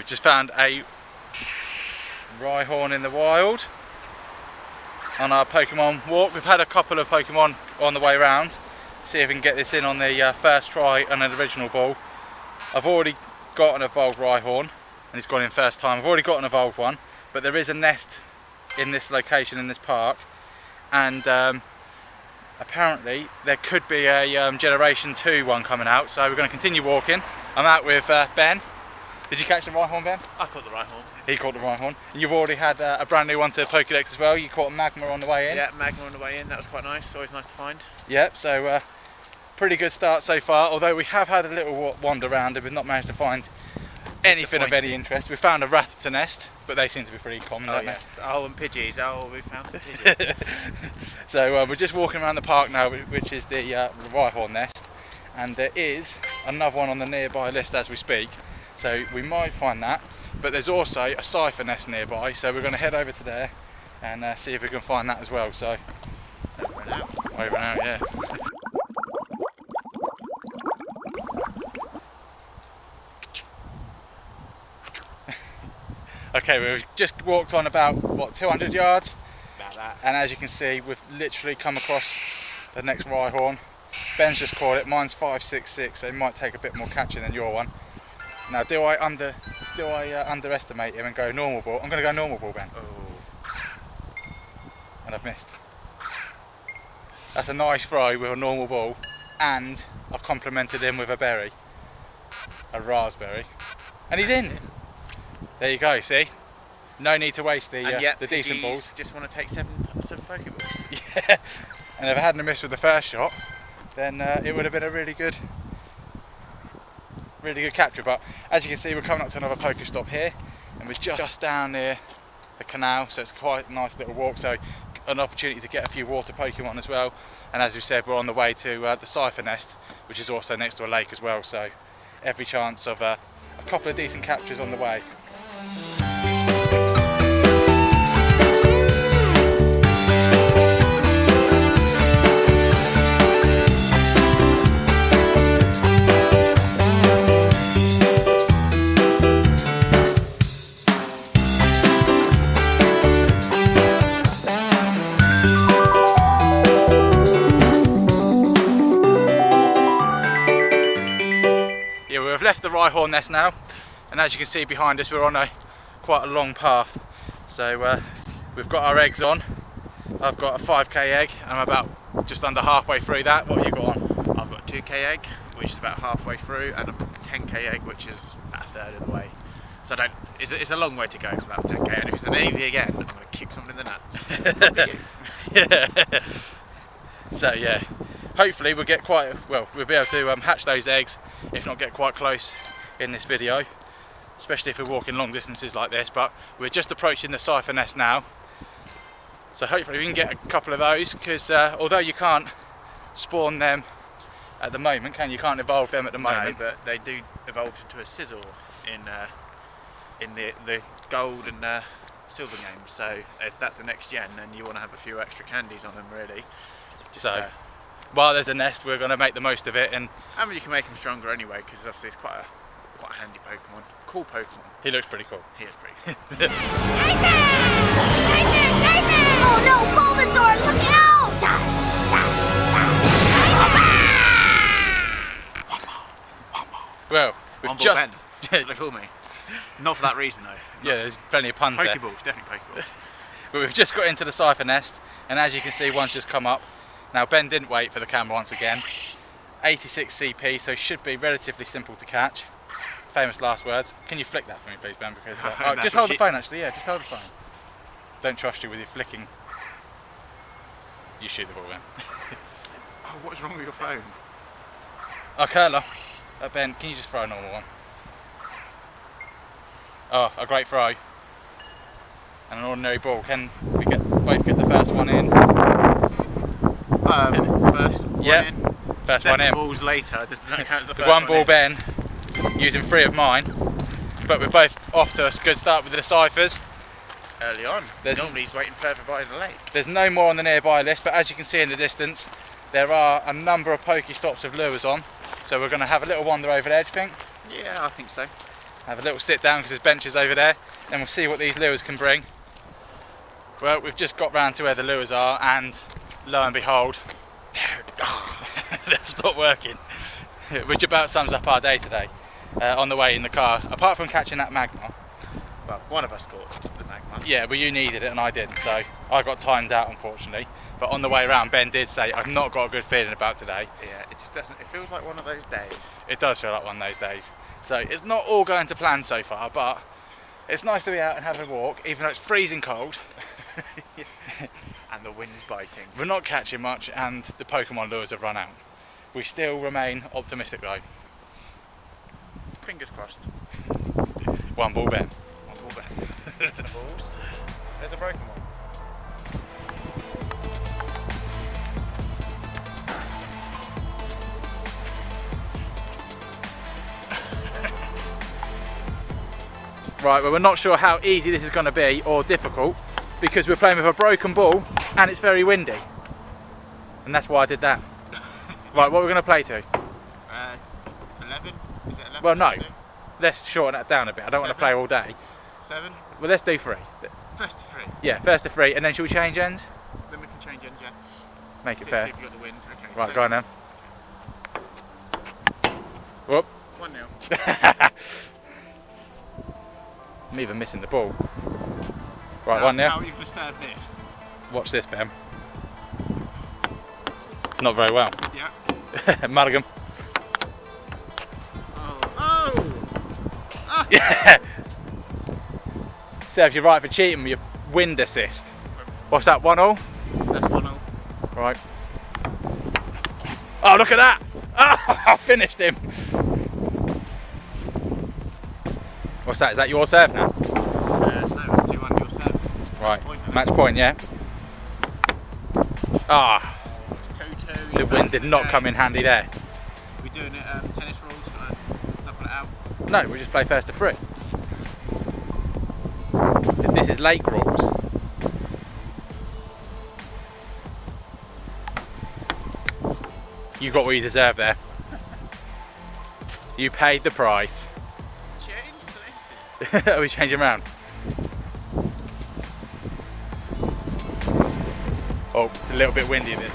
We've just found a Rhyhorn in the wild on our Pokemon walk. We've had a couple of Pokemon on the way around. See if we can get this in on the first try on an original ball. I've already got an evolved Rhyhorn and he's gone in first time. I've already got an evolved one, but there is a nest in this location in this park, and apparently there could be a Generation 2 one coming out, so we're going to continue walking. I'm out with Ben. Did you catch the Rhyhorn, Ben? I caught the Rhyhorn. He caught the Rhyhorn. You've already had a brand new one to Pokédex as well. You caught a Magma on the way in. Yeah, Magma on the way in. That was quite nice. Always nice to find. Yep, so pretty good start so far, although we have had a little wander around and we've not managed to find anything of any interest. We found a Rattata nest, but they seem to be pretty common, don't yes. Oh, and Pidgeys. Oh, we found some Pidgeys. So we're just walking around the park now, which is the Rhyhorn nest, and there is another one on the nearby list as we speak, so we might find that. But there's also a Scyther nest nearby, so we're going to head over to there and see if we can find that as well. So over and out. Over and out, yeah. Okay, we've just walked on about, what, 200 yards? About that. And as you can see, we've literally come across the next Rhyhorn. Ben's just caught it, mine's 566, so it might take a bit more catching than your one. Now, do I underestimate him and go normal ball? I'm going to go normal ball, Ben. Oh. And I've missed. That's a nice throw with a normal ball, and I've complimented him with a berry. A raspberry. And he's in! There you go, see? No need to waste the decent balls. Just want to take seven Pokeballs. Yeah, and if I hadn't missed with the first shot, then it would have been a really good capture. But as you can see, we're coming up to another Pokestop here, and we're just down near the canal, so it's quite a nice little walk. So an opportunity to get a few water Pokemon as well. And as we said, we're on the way to the Scyther nest, which is also next to a lake as well. So every chance of a couple of decent captures on the way. Yeah, we've left the Rhyhorn nest now, and as you can see behind us, we're on quite a long path. So we've got our eggs on. I've got a 5k egg, I'm about just under halfway through that. What have you got on? I've got a 2k egg, which is about halfway through, and a 10k egg, which is about a third of the way. So it's a long way to go for that 10k, and if it's an EV again, I'm going to kick someone in the nuts. Probably you. Yeah. So yeah, hopefully we'll get we'll be able to hatch those eggs, if not get quite close in this video, especially if we're walking long distances like this. But we're just approaching the Scyther nest now, so hopefully we can get a couple of those, because although you can't spawn them at the moment, you can't evolve them at the moment. No, but they do evolve into a Sizzle in the gold and silver games, so if that's the next gen, then you want to have a few extra candies on them, really. So while there's a nest, we're going to make the most of it, and I mean, you can make him stronger anyway, because obviously it's quite a handy Pokemon, cool Pokemon. he looks pretty cool. He is pretty cool. Scyther! Oh no, Bulbasaur, look out! Well, we've just Ben. They call me. Not for that reason though. yeah, there's plenty of puns there. Pokeballs, definitely Pokeballs. But we've just got into the Scyther nest, and as you can see, one's just come up. Now Ben didn't wait for the camera once again. 86 CP, so should be relatively simple to catch. Famous last words. Can you flick that for me, please, Ben? Because just hold the phone, actually. Yeah, just hold the phone. Don't trust you with your flicking. You shoot the ball, Ben. Oh, what's wrong with your phone? Oh, curler. Ben, can you just throw a normal one? Oh, a great throw. And an ordinary ball. Can we both get the first one in? First one in. First Seven one in. balls later, just don't count the The first one ball in. Ben, using 3 of mine. But we're both off to a good start with the Scythers. Early on. Normally he's waiting further by the lake. There's no more on the nearby list, but as you can see in the distance, there are a number of Pokestops with lures on. So we're going to have a little wander over there, do you think? Yeah, I think so. have a little sit down because there's benches over there, and we'll see what these lures can bring. Well, we've just got round to where the lures are, and lo and behold, they've stopped working, which about sums up our day today. On the way in the car, apart from catching that magma. Well, one of us caught the magma. Yeah, well, you needed it and I didn't, so I got timed out, unfortunately. But on the way around, Ben did say, I've not got a good feeling about today. Yeah, it just doesn't, it feels like one of those days. It does feel like one of those days. So it's not all going to plan so far, but it's nice to be out and have a walk, even though it's freezing cold. And the wind's biting. We're not catching much, and the Pokemon lures have run out. We still remain optimistic though. Fingers crossed. One ball Ben. One ball back. Balls. There's a broken one. Right, well, we're not sure how easy this is going to be or difficult because we're playing with a broken ball and it's very windy. And that's why I did that. Right, what we're going to play to? 11? Is it 11? Well, no. Let's shorten that down a bit. I don't want to play all day. 7? Well, let's do 3. First to 3. Yeah, first to 3, and then shall we change ends? Then we can change ends, yeah. Make it See fair. if you got the wind. Okay. Right, so go on then. Whoop. 1-0. I'm even missing the ball. Right, Now, 1 how now. are you going to serve this? Watch this, Ben. Not very well. Yeah. Mulligan. Oh! Yeah. Serves you right for cheating with your wind assist. What's that, 1-1? That's 1-0. Right. Oh, look at that! Oh, I finished him. What's that? Is that your serve now? No, 2-1 your serve. Right. Point, Match point, yeah. Ah, It's 2-2. the wind did not come in handy there. We're doing it tennis rules, knuckle it out. No, we just play first to 3. This is lake rules. You got what you deserve there. You paid the price. Change places. Are we changing round? Oh, it's a little bit windy this.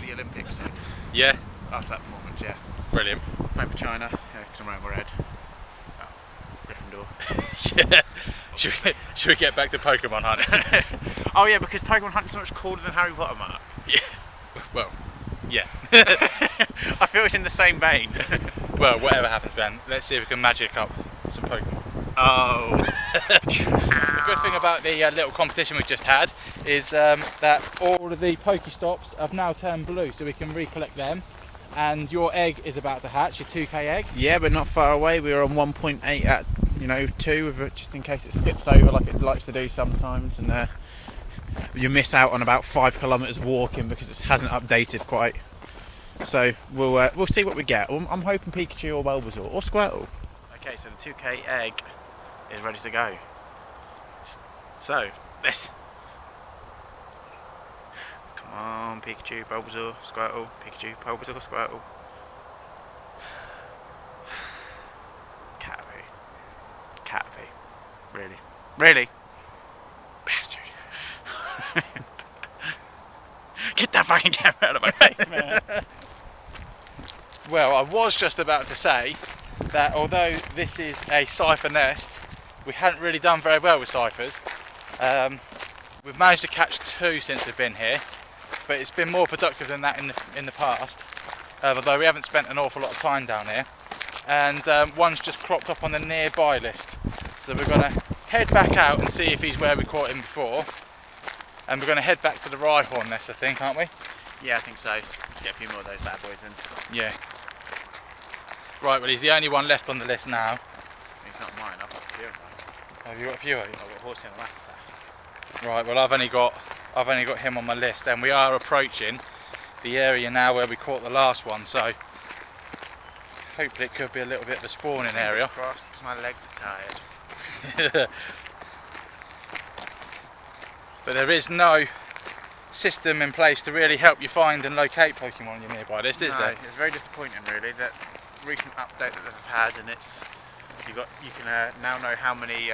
The Olympics, so Yeah, after that performance, yeah. brilliant. Playing for China, yeah, because I'm wearing red. Oh, Gryffindor. Yeah. Should we get back to Pokemon hunting? Oh yeah, because Pokemon hunting's so much cooler than Harry Potter, Mark. Yeah. Well, yeah. I feel it's in the same vein. Well, whatever happens, Ben, let's see if we can magic up some Pokemon. Oh. The good thing about the little competition we've just had is that all of the Pokestops have now turned blue, so we can recollect them. And your egg is about to hatch, your 2K egg. Yeah, but not far away. We were on 1.8 at 2, just in case it skips over like it likes to do sometimes, and you miss out on about 5 kilometres of walking because it hasn't updated quite. So we'll see what we get. I'm hoping Pikachu or Bulbasaur or Squirtle. Okay, so the 2K egg is ready to go. So this. Come on, Pikachu, Bulbasaur, Squirtle, Pikachu, Bulbasaur, Squirtle. Caterpie. Really? Bastard. Get that fucking camera out of my face, man. Well, I was just about to say that although this is a Scyther nest, we hadn't really done very well with Scythers. We've managed to catch 2 since we've been here, but it's been more productive than that in the past, although we haven't spent an awful lot of time down here. And one's just cropped up on the nearby list, so we're going to head back out and see if he's where we caught him before, And we're going to head back to the Rhyhorn nest, I think, aren't we? Yeah, I think so. Let's get a few more of those bad boys in. Yeah. Right, well, he's the only one left on the list now. He's not mine, I've got a few of them. Have you got a few of you? I've got Horsey and a Rattata. Right, well, I've only got him on my list, and we are approaching the area now where we caught the last one, so hopefully it could be a little bit of a spawning area. Fingers crossed, because my legs are tired. But there is no system in place to really help you find and locate Pokemon on your nearby list, is there? It's very disappointing, really, that recent update that they've had, and it's you can now know how many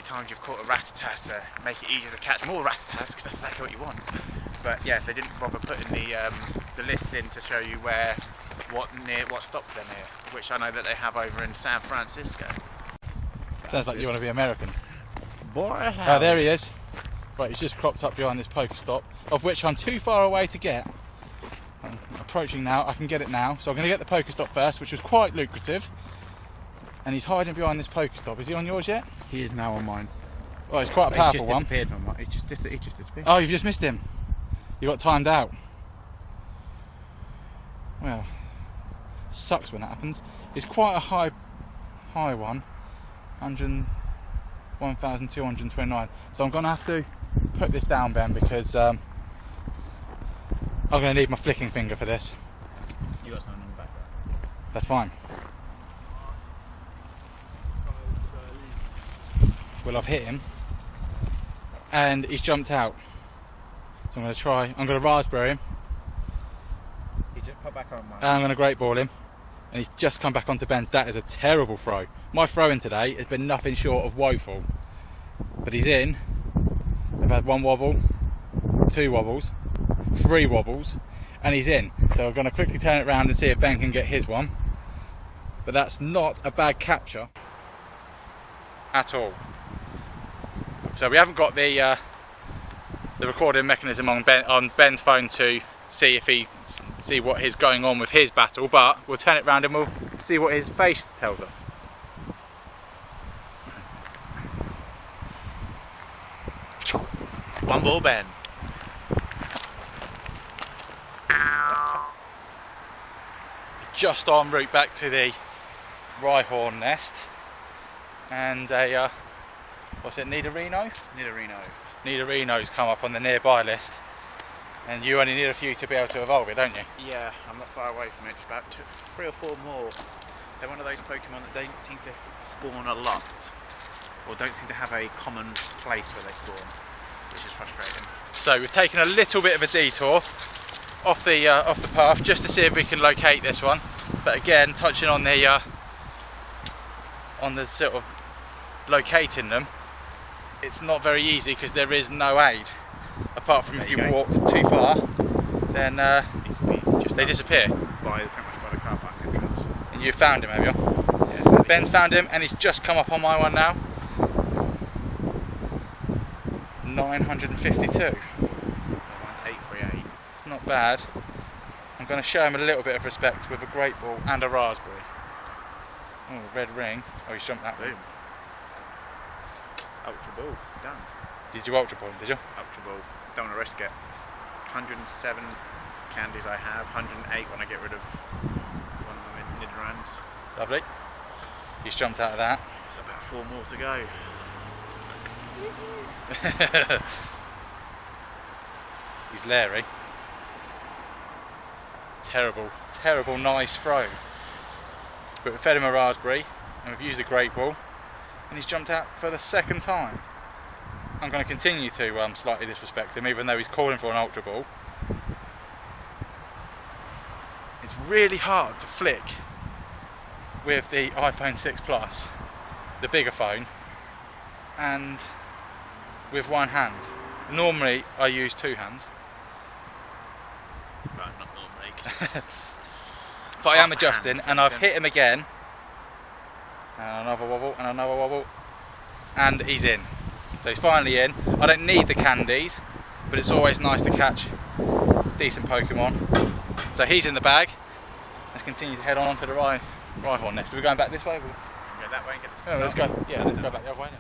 times you've caught a Rattata, so make it easier to catch more Rattatas, because that's exactly what you want. But yeah, they didn't bother putting the list in to show you what stop they're near, which I know that they have over in San Francisco. Sounds like you want to be American. Boy, Oh, there he is. Right, he's just cropped up behind this Pokestop, of which I'm too far away to get. I'm approaching now, I can get it now. So I'm going to get the Pokestop first, which was quite lucrative. And he's hiding behind this Pokestop. Is he on yours yet? He is now on mine. Oh, it's quite a powerful one. He just disappeared from mine. He just disappeared. Oh, you've just missed him. You got timed out. Well, sucks when that happens. It's quite a high one. 1,229. So I'm going to have to put this down, Ben, because I'm going to need my flicking finger for this. You got something on the back there. That's fine. Well, I've hit him, and he's jumped out. So I'm going to try. I'm going to raspberry him. He just put back on mine. And I'm going to great ball him, and he's just come back onto Ben's. That is a terrible throw. My throwing today has been nothing short of woeful. But he's in. I've had one wobble, two wobbles, three wobbles, and he's in. So I'm going to quickly turn it around and see if Ben can get his one. But that's not a bad capture at all. So we haven't got the recording mechanism on Ben's phone to see what is going on with his battle, but we'll turn it round and we'll see what his face tells us. One ball, Ben. Just en route back to the Rhyhorn nest, and a what's it, Nidorino? Nidorino's come up on the nearby list, and you only need a few to be able to evolve it, don't you? Yeah, I'm not far away from it. It's about 3 or 4 more. They're one of those Pokemon that don't seem to spawn a lot, or don't seem to have a common place where they spawn, which is frustrating. So we've taken a little bit of a detour off the path just to see if we can locate this one. But again, touching on the sort of locating them, it's not very easy because there is no aid. Apart from if you walk too far, then they disappear. Pretty much by the car park entrance. And you found him, have you? Yeah, Ben's found him, and he's just come up on my one now. 952. Mine's 838. It's not bad. I'm going to show him a little bit of respect with a great ball and a raspberry. Oh, red ring. Oh, he's jumped that way. Boom. Ultra ball. Done. Did you ultra ball him, did you? Ultra ball. Don't want to risk it. 107 candies I have. 108 when I get rid of one of them in Nidorans. Lovely. He's jumped out of that. It's about 4 more to go. He's Larry. Terrible nice throw. But we fed him a raspberry and we've used a great ball, and he's jumped out for the second time. I'm going to continue to slightly disrespect him, even though he's calling for an ultra ball. It's really hard to flick with the iPhone 6 Plus, the bigger phone, and with one hand. Normally I use 2 hands. Right, not normally. 'Cause but I am adjusting, and I've hit him again. And another wobble, and another wobble. And he's in. So he's finally in. I don't need the candies, but it's always nice to catch decent Pokemon. So he's in the bag. Let's continue to head on to the Rhyhorn nest. Are we going back this way? Go that way and get the Oh, let's go. Yeah, let's go back the other way now.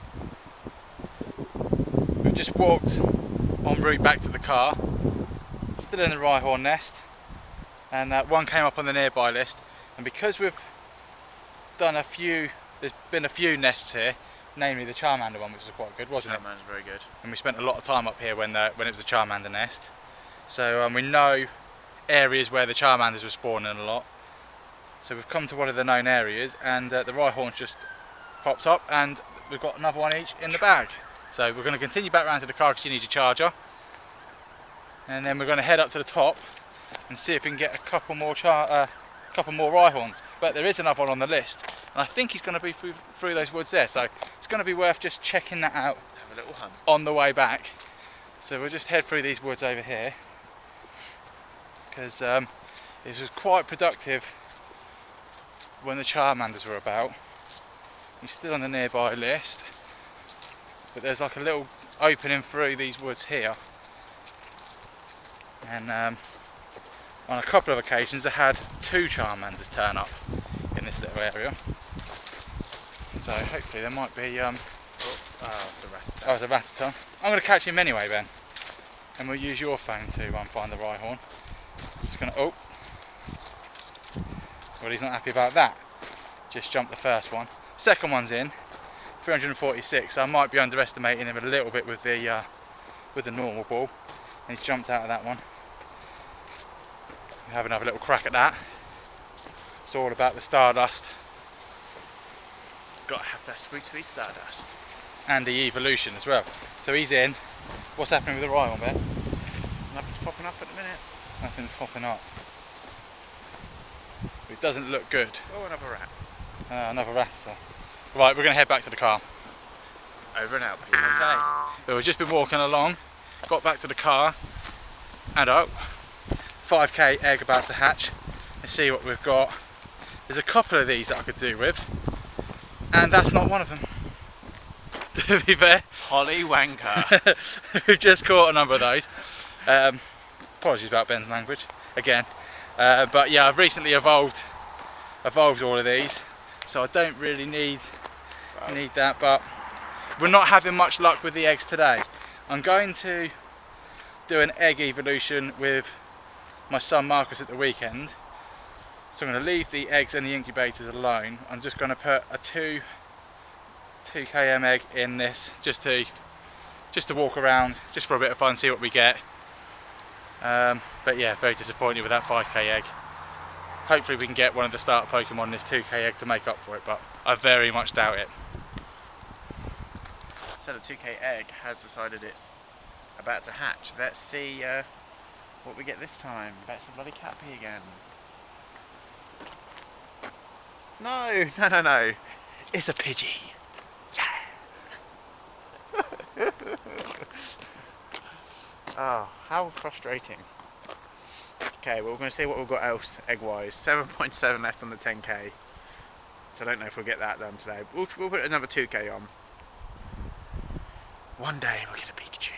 We've just walked en route back to the car, still in the Rhyhorn nest, and one came up on the nearby list, and because we've done a few, there's been a few nests here, namely the Charmander one, which was quite good, wasn't it? Charmander's very good. And we spent a lot of time up here when it was a Charmander nest, so we know areas where the Charmanders were spawning a lot. So we've come to one of the known areas, and the Rhyhorn's just popped up, and we've got another one each in the bag. So we're going to continue back around to the car because you need your charger, and then we're going to head up to the top and see if we can get a couple more Rhyhorns. But there is another one on the list, and I think he's going to be through those woods there, so it's going to be worth just checking that out. Have a little hunt on the way back. So we'll just head through these woods over here, because it was quite productive when the Charmanders were about. He's still on the nearby list, but there's like a little opening through these woods here, and on a couple of occasions I had 2 Charmanders turn up in this little area, so hopefully there might be it's a Rattata. I'm going to catch him anyway, Ben, and we'll use your phone to find the Rhyhorn. Just going to, well, he's not happy about that. Just jumped the first one. Second one's in, 346. So I might be underestimating him a little bit with the normal ball, and he's jumped out of that one. We'll have another little crack at that. It's all about the Stardust. Gotta have that sweet Stardust. And the evolution as well. So he's in. What's happening with the Rhyhorn, Ben? Nothing's popping up at the minute. Nothing's popping up. It doesn't look good. Oh, another rat. Another Rattata. Right, we're going to head back to the car. Over and out, people. Okay. So we've just been walking along, got back to the car, and 5k egg about to hatch. Let's see what we've got. There's a couple of these that I could do with, and that's not one of them. To be fair. Holly wanker. We've just caught a number of those. Apologies about Ben's language again. But yeah, I've recently evolved all of these, so I don't really need that, but we're not having much luck with the eggs today. I'm going to do an egg evolution with my son Marcus at the weekend, so I'm going to leave the eggs and the incubators alone. I'm just going to put a 2 km egg in this just to walk around, just for a bit of fun, see what we get. But yeah, very disappointed with that 5k egg. Hopefully we can get one of the starter Pokemon in this 2k egg to make up for it, but I very much doubt it. So the 2k egg has decided it's about to hatch. Let's see what we get this time. That's a bloody Cappy again. No. It's a Pidgey. Yeah. Oh, how frustrating. Okay, well, we're going to see what we've got else egg-wise. 7.7 left on the 10k. So I don't know if we'll get that done today. We'll put another 2k on. One day we'll get a Pikachu.